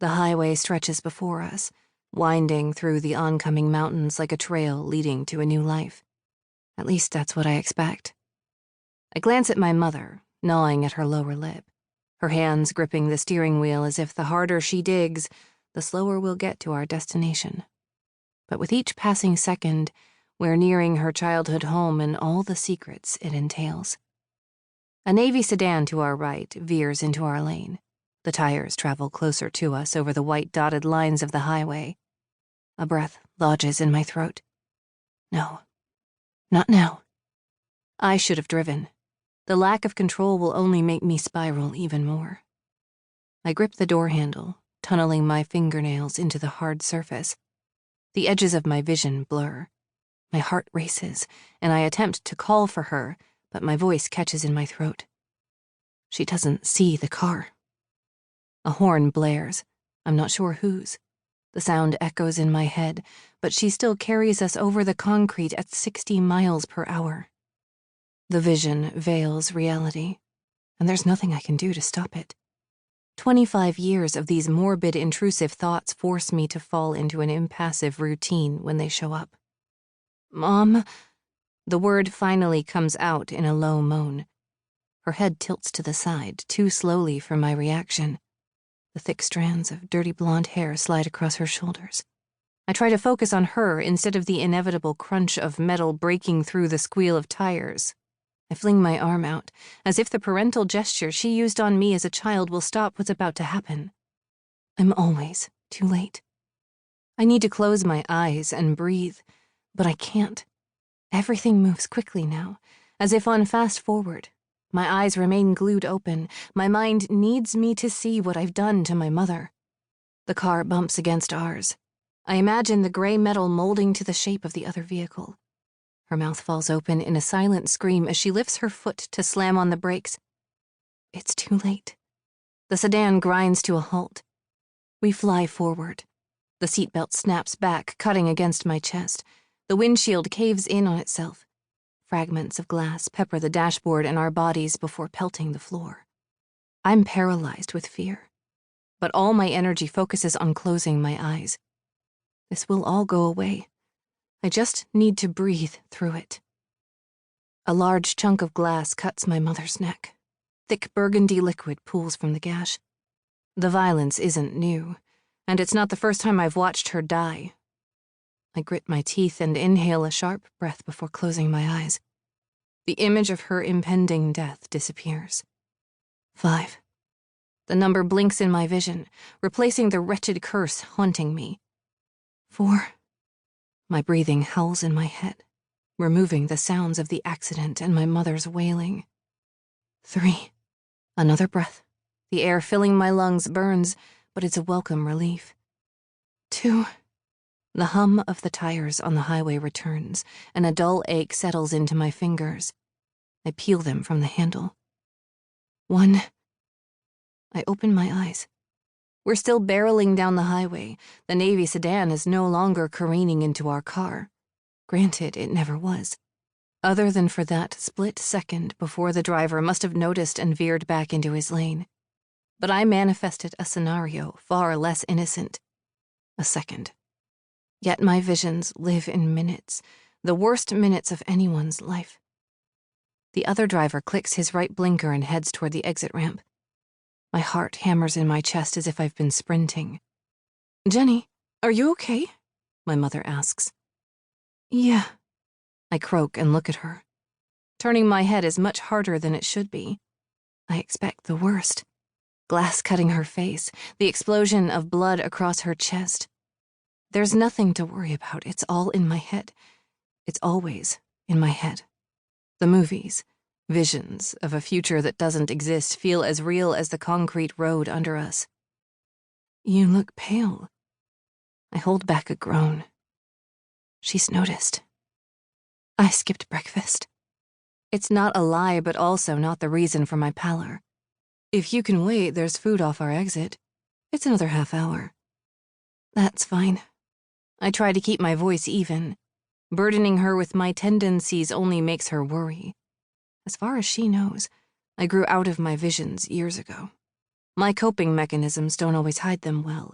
The highway stretches before us, winding through the oncoming mountains like a trail leading to a new life. At least that's what I expect. I glance at my mother, gnawing at her lower lip, her hands gripping the steering wheel as if the harder she digs, the slower we'll get to our destination. But with each passing second, we're nearing her childhood home and all the secrets it entails. A Navy sedan to our right veers into our lane. The tires travel closer to us over the white dotted lines of the highway. A breath lodges in my throat. No, not now. I should have driven. The lack of control will only make me spiral even more. I grip the door handle, tunneling my fingernails into the hard surface. The edges of my vision blur. My heart races, and I attempt to call for her, but my voice catches in my throat. She doesn't see the car. A horn blares. I'm not sure whose. The sound echoes in my head, but she still carries us over the concrete at 60 miles per hour. The vision veils reality, and there's nothing I can do to stop it. 25 years of these morbid, intrusive thoughts force me to fall into an impassive routine when they show up. Mom, the word finally comes out in a low moan. Her head tilts to the side, too slowly for my reaction. The thick strands of dirty blonde hair slide across her shoulders. I try to focus on her instead of the inevitable crunch of metal breaking through the squeal of tires. I fling my arm out, as if the parental gesture she used on me as a child will stop what's about to happen. I'm always too late. I need to close my eyes and breathe, but I can't. Everything moves quickly now, as if on fast forward. My eyes remain glued open. My mind needs me to see what I've done to my mother. The car bumps against ours. I imagine the gray metal molding to the shape of the other vehicle. Her mouth falls open in a silent scream as she lifts her foot to slam on the brakes. It's too late. The sedan grinds to a halt. We fly forward. The seatbelt snaps back, cutting against my chest. The windshield caves in on itself. Fragments of glass pepper the dashboard and our bodies before pelting the floor. I'm paralyzed with fear, but all my energy focuses on closing my eyes. This will all go away. I just need to breathe through it. A large chunk of glass cuts my mother's neck. Thick burgundy liquid pools from the gash. The violence isn't new, and it's not the first time I've watched her die. I grit my teeth and inhale a sharp breath before closing my eyes. The image of her impending death disappears. 5. The number blinks in my vision, replacing the wretched curse haunting me. 4. My breathing howls in my head, removing the sounds of the accident and my mother's wailing. 3. Another breath. The air filling my lungs burns, but it's a welcome relief. 2. The hum of the tires on the highway returns, and a dull ache settles into my fingers. I peel them from the handle. 1. I open my eyes. We're still barreling down the highway. The Navy sedan is no longer careening into our car. Granted, it never was. Other than for that split second before the driver must have noticed and veered back into his lane. But I manifested a scenario far less innocent. A second. Yet my visions live in minutes, the worst minutes of anyone's life. The other driver clicks his right blinker and heads toward the exit ramp. My heart hammers in my chest as if I've been sprinting. "Jenny, are you okay?" my mother asks. "Yeah." I croak and look at her. Turning my head is much harder than it should be. I expect the worst. Glass cutting her face, the explosion of blood across her chest. There's nothing to worry about. It's all in my head. It's always in my head. The movies, visions of a future that doesn't exist, feel as real as the concrete road under us. "You look pale." I hold back a groan. She's noticed. I skipped breakfast. It's not a lie, but also not the reason for my pallor. "If you can wait, there's food off our exit. It's another half hour." "That's fine." I try to keep my voice even. Burdening her with my tendencies only makes her worry. As far as she knows, I grew out of my visions years ago. My coping mechanisms don't always hide them well.